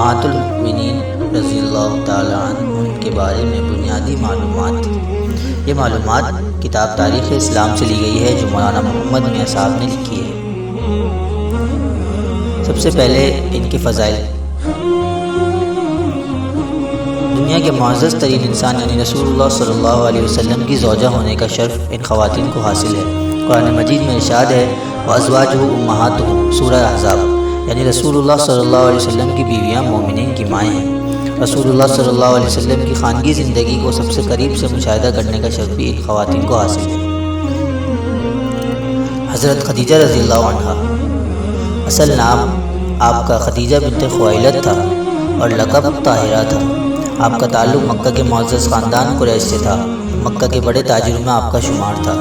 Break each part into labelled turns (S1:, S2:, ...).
S1: امہات المؤمنین رضی اللہ تعالیٰ عنہن کے بارے میں بنیادی معلومات۔ یہ معلومات کتاب تاریخ اسلام سے لی گئی ہے جو مولانا محمد میاں صاحب نے لکھی ہے۔ سب سے پہلے ان کے فضائل۔ دنیا کے معزز ترین انسان یعنی رسول اللہ صلی اللہ علیہ وسلم کی زوجہ ہونے کا شرف ان خواتین کو حاصل ہے۔ قرآن مجید میں ارشاد ہے وَأَزْوَاجُهُ أُمَّهَاتُهُ سورہ احزاب، یعنی رسول اللہ صلی اللہ علیہ وسلم کی بیویاں مومنین کی مائیں ہیں۔ رسول اللہ صلی اللہ علیہ وسلم کی خانگی زندگی کو سب سے قریب سے مشاہدہ کرنے کا شرف بھی ان خواتین کو حاصل ہے۔ حضرت خدیجہ رضی اللہ عنہا، اصل نام آپ کا خدیجہ بنت خویلد تھا اور لقب طاہرہ تھا۔ آپ کا تعلق مکہ کے معزز خاندان قریش سے تھا۔ مکہ کے بڑے تاجروں میں آپ کا شمار تھا۔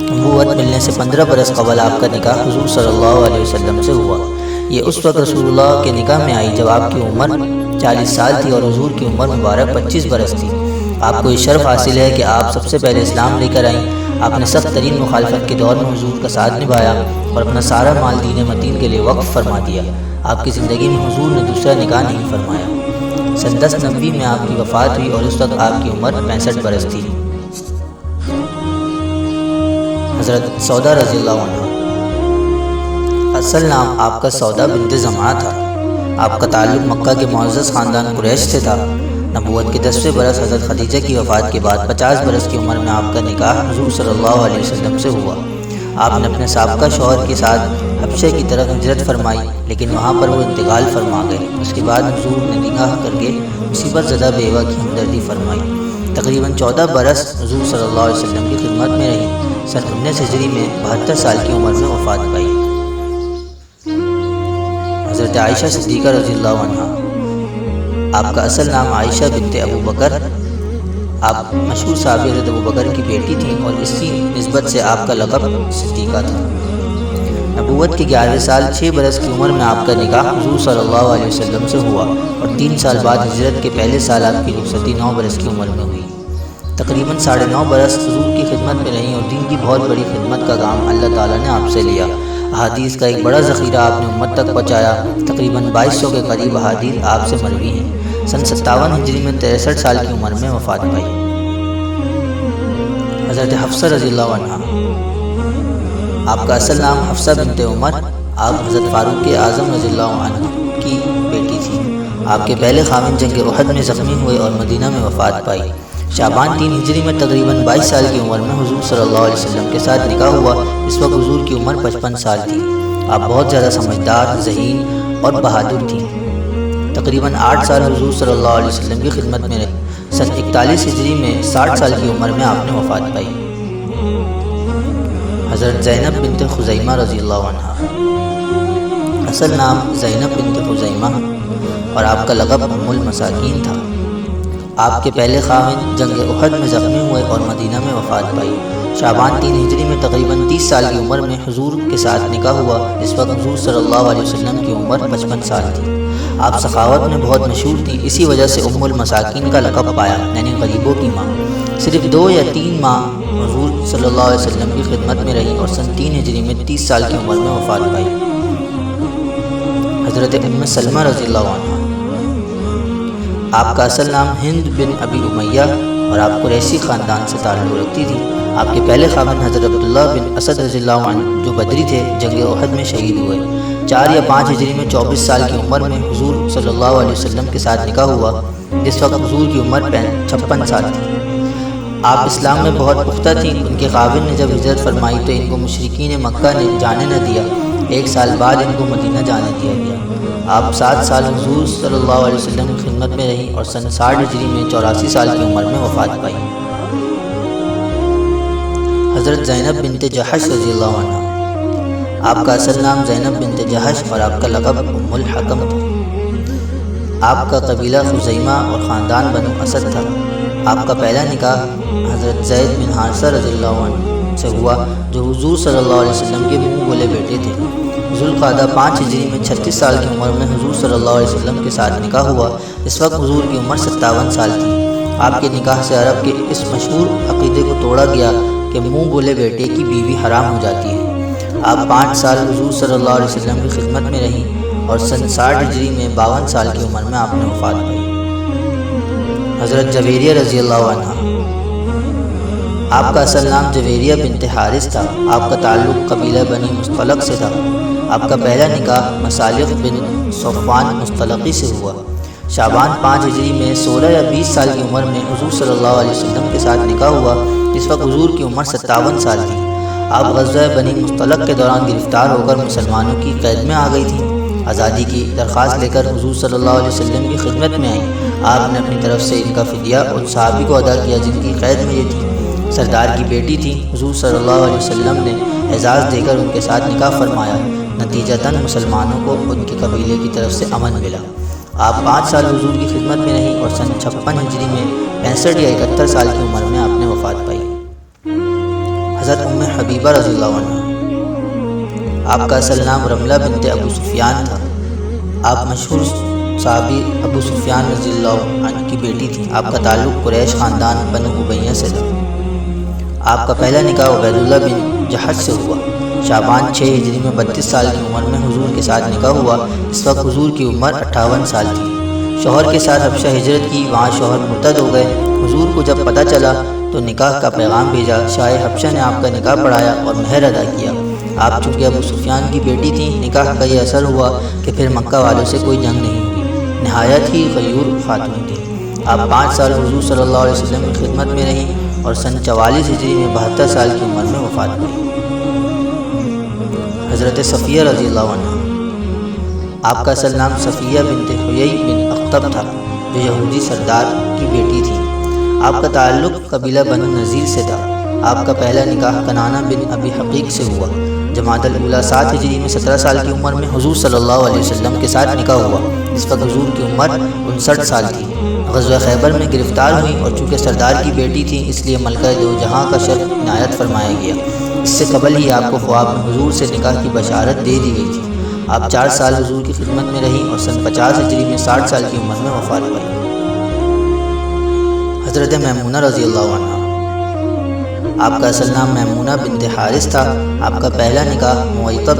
S1: نبوت ملنے سے 15 برس قبل آپ کا نکاح حضور صلی اللہ علیہ وسلم سے ہوا۔ یہ اس وقت رسول اللہ کے نکاح میں آئی جب آپ کی عمر 40 سال تھی اور حضور کی عمر مبارک 25 برس تھی۔ آپ کو یہ شرف حاصل ہے کہ آپ سب سے پہلے اسلام لے کر آئیں۔ آپ نے سخت ترین مخالفت کے دور میں حضور کا ساتھ نبھایا اور اپنا سارا مال دین متین کے لیے وقف فرما دیا۔ آپ کی زندگی میں حضور نے دوسرا نکاح نہیں فرمایا۔ سن 1090 میں آپ کی وفات ہوئی اور اس وقت آپ کی عمر 65 برس تھی۔ حضرت سودا رضی اللہ عنہ، اصل نام آپ کا سودا بنت زمعہ تھا۔ آپ کا تعلق مکہ کے معزز خاندان قریش سے تھا۔ نبوت کے 10ویں برس حضرت خدیجہ کی وفات کے بعد 50 برس کی عمر میں آپ کا نکاح حضور صلی اللہ علیہ وسلم سے ہوا۔ آپ نے اپنے سابقہ شوہر کے ساتھ حبشہ کی طرف ہجرت فرمائی لیکن وہاں پر وہ انتقال فرما گئے۔ اس کے بعد حضور نے نکاح کر کے مصیبت زدہ بیوہ کی ہمدردی فرمائی۔ تقریباً 14 برس حضور صلی اللہ علیہ وسلم کی خدمت میں رہی۔ سن 19 ہجری میں 72 سال کی عمر میں وفات پائی۔ حضرت عائشہ صدیقہ رضی اللہ عنہا، آپ کا اصل نام عائشہ بنت ابو بکر، آپ مشہور صحابی حضرت ابو بکر کی بیٹی تھیں اور اسی نسبت سے آپ کا لقب صدیقہ تھا۔ نبوت کے 11ویں سال 6 برس کی عمر میں آپ کا نکاح حضور صلی اللہ علیہ وسلم سے ہوا اور 3 سال بعد ہجرت کے پہلے سال آپ کی رخصتی 9 برس کی عمر میں ہوئی۔ تقریباً 9.5 برس حضور کی خدمت میں رہیں اور دین کی بہت بڑی خدمت کا کام اللہ تعالیٰ نے آپ سے لیا۔ احادیث کا ایک بڑا ذخیرہ آپ نے امت تک پہنچایا۔ تقریباً 2200 کے قریب احادیث آپ سے مروی ہیں۔ سن 57 ہجری میں 63 سال کی عمر میں وفات پائی۔ حضرت حفصہ رضی اللہ عنہا، آپ کا اصل نام حفصہ بنت عمر، آپ حضرت فاروق اعظم رضی اللہ عنہ کی بیٹی تھی۔ آپ کے پہلے خاوند جنگ احد میں زخمی ہوئے اور مدینہ میں وفات پائی۔ شعبان 3 ہجری میں تقریباً 22 سال کی عمر میں حضور صلی اللہ علیہ وسلم کے ساتھ نکاح ہوا۔ اس وقت حضور کی عمر 55 سال تھی۔ آپ بہت زیادہ سمجھدار، ذہین اور بہادر تھیں۔ تقریباً 8 سال حضور صلی اللہ علیہ وسلم کی خدمت میں رہے۔ سن 41 ہجری میں 60 سال کی عمر میں آپ نے وفات پائی۔ حضرت زینب بنت خزیمہ رضی اللہ عنہا، اصل نام زینب بنت خزیمہ اور آپ کا لقب ام المساکین تھا۔ آپ کے پہلے خاوند جنگ احد میں زخمی ہوئے اور مدینہ میں وفات پائی۔ شعبان 3 ہجری میں تقریباً 30 سال کی عمر میں حضور کے ساتھ نکاح ہوا۔ اس وقت حضور صلی اللہ علیہ وسلم کی عمر 55 سال تھی۔ آپ سخاوت میں بہت مشہور تھیں، اسی وجہ سے ام المساکین کا لقب پایا، یعنی غریبوں کی ماں۔ صرف 2 یا 3 ماہ حضور صلی اللہ علیہ وسلم کی خدمت میں رہی اور سن 3 ہجری میں 30 سال کی عمر میں وفات پائی۔ حضرت ام سلمہ رضی اللہ عنہ، آپ کا اصل نام ہند بن ابی امیہ اور آپ قریشی خاندان سے تعلق رکھتی تھی۔ آپ کے پہلے خاوند حضرت عبداللہ بن اسد رضی اللہ عنہ جو بدری تھے جنگ احد میں شہید ہوئے۔ 4 یا 5 ہجری میں 24 سال کی عمر میں حضور صلی اللہ علیہ وسلم کے ساتھ نکاح ہوا۔ اس وقت حضور کی عمر 56 سال تھی۔ آپ اسلام میں بہت پختہ تھیں۔ ان کے خاوند نے جب ہجرت فرمائی تو ان کو مشرکین مکہ نے جانے نہ دیا۔ 1 سال بعد ان کو مدینہ جانے دیا گیا۔ آپ 7 سال حضور صلی اللہ علیہ وسلم کی خدمت میں رہیں اور سن 60 ہجری میں 84 سال کی عمر میں وفات پائی۔ حضرت زینب بنت جحش رضی اللہ عنہ، آپ کا اصل نام زینب بنت جحش اور آپ کا لقب ام الحکم تھا۔ آپ کا قبیلہ خزیمہ اور خاندان بنو اسد تھا۔ آپ کا پہلا نکاح حضرت زید بن حارثہ رضی اللہ عنہ سے ہوا جو حضور صلی اللہ علیہ وسلم کے منہ بولے بیٹے تھے۔ ذوالقعدہ 5 ہجری میں 36 سال کی عمر میں حضور صلی اللہ علیہ وسلم کے ساتھ نکاح ہوا۔ اس وقت حضور کی عمر 57 سال تھی۔ آپ کے نکاح سے عرب کے اس مشہور عقیدے کو توڑا گیا کہ منہ بولے بیٹے کی بیوی حرام ہو جاتی ہے۔ آپ 5 سال حضور صلی اللہ علیہ وسلم کی خدمت میں رہیں اور سن 60 ہجری میں 52 سال کی عمر میں آپ نے وفات پائی۔ حضرت جویریہ رضی اللہ عنہ، آپ کا اصل نام جویریہ بنت حارث تھا۔ آپ کا تعلق قبیلہ بنی مصطلق سے تھا۔ آپ کا پہلا نکاح مصالح بن صفوان مصطلقی سے ہوا۔ شعبان 5 ہجری میں 16 یا 20 سال کی عمر میں حضور صلی اللہ علیہ وسلم کے ساتھ نکاح ہوا۔ اس وقت حضور کی عمر 57 سال تھی۔ آپ غزوہ بنی مصطلق کے دوران گرفتار ہو کر مسلمانوں کی قید میں آ گئی تھیں۔ آزادی کی درخواست لے کر حضور صلی اللہ علیہ وسلم کی خدمت میں آئیں۔ آپ نے اپنی طرف سے ان کا فدیہ ان صحابی کو ادا کیا جن کی قید میں یہ تھی۔ سردار کی بیٹی تھی۔ حضور صلی اللہ علیہ وسلم نے اعزاز دے کر ان کے ساتھ نکاح فرمایا۔ نتیجتاً مسلمانوں کو ان کے قبیلے کی طرف سے امن ملا۔ آپ 5 سال حضور کی خدمت میں رہیں اور سن 56 ہجری میں 65 یا 71 سال کی عمر میں آپ نے وفات پائی۔ حضرت ام حبیبہ رضی اللہ عنہ، آپ کا اصل نام رملہ بنت ابو سفیان تھا۔ آپ مشہور صحابی ابو سفیان رضی اللہ عنہ کی بیٹی تھیں۔ آپ کا تعلق قریش خاندان بنو امیہ سے تھا۔ آپ کا پہلا نکاح عبید اللہ بن جحش سے ہوا۔ شعبان 6 ہجری میں 32 سال کی عمر میں حضور کے ساتھ نکاح ہوا۔ اس وقت حضور کی عمر 58 سال تھی۔ شوہر کے ساتھ حبشہ ہجرت کی، وہاں شوہر مرتد ہو گئے۔ حضور کو جب پتہ چلا تو نکاح کا پیغام بھیجا۔ شاہ حبشہ نے آپ کا نکاح پڑھایا اور مہر ادا کیا۔ آپ چونکہ ابو سفیان کی بیٹی تھیں، نکاح کا یہ اثر ہوا کہ پھر مکہ والوں سے کوئی جنگ نہیں ہوئی۔ نہایت ہی غیور خاتون تھی۔ آپ 5 سال حضور صلی اللہ علیہ وسلم کی خدمت میں رہیں اور سن 44 ہجری میں 72 سال کی عمر میں وفات پائی۔ حضرت صفیہ رضی اللہ عنہ، آپ کا اصل نام صفیہ بنت حیی بن اخطب تھا، جو یہودی سردار کی بیٹی تھی۔ آپ کا تعلق قبیلہ بنو نذیر سے تھا۔ آپ کا پہلا نکاح کنانہ بن ابی حقیق سے ہوا۔ جمادی الاولیٰ 7 ہجری میں 17 سال کی عمر میں حضور صلی اللہ علیہ وسلم کے ساتھ نکاح ہوا۔ اس وقت حضور کی عمر 59 سال تھی۔ غزوہ خیبر میں گرفتار ہوئیں اور چونکہ سردار کی بیٹی تھی اس لیے ملکہ دو جہاں کا شرف عنایت فرمایا گیا۔ اس سے قبل ہی آپ کو خواب میں حضور سے نکاح کی بشارت دے دی گئی تھی۔ آپ 4 سال حضور کی خدمت میں رہیں اور سن 50 ہجری میں 60 سال کی عمر میں وفات پائی۔ حضرت میمونہ رضی اللہ عنہ، آپ کا اصل نام میمونہ بنت حارث تھا۔ آپ کا پہلا نکاح معیطب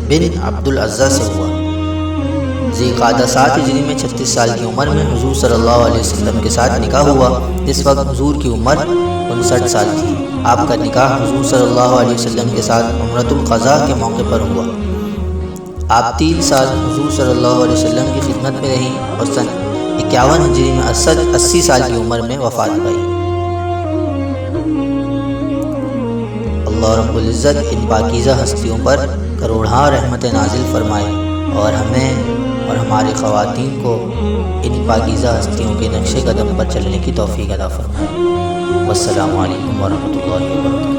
S1: بن عبد العزیٰ سے ہوا۔ ذی قعدہ 7 ہجری میں 36 سال کی عمر میں حضور صلی اللہ علیہ وسلم کے ساتھ نکاح ہوا۔ اس وقت حضور کی عمر 59 سال تھی۔ آپ کا نکاح حضور صلی اللہ علیہ وسلم کے ساتھ عمرۃ القضاء کے موقع پر ہوا۔ آپ 3 سال حضور صلی اللہ علیہ وسلم کی خدمت میں رہیں اور سن 51 ہجری میں 80 سال کی عمر میں وفات پائی۔ اللہ رب العزت ان پاکیزہ ہستیوں پر کروڑہا رحمت نازل فرمائے اور ہمیں اور ہماری خواتین کو ان پاکیزہ ہستیوں کے نقش قدم پر چلنے کی توفیق عطا فرمائے۔ والسلام علیکم ورحمۃ اللہ وبرکاتہ۔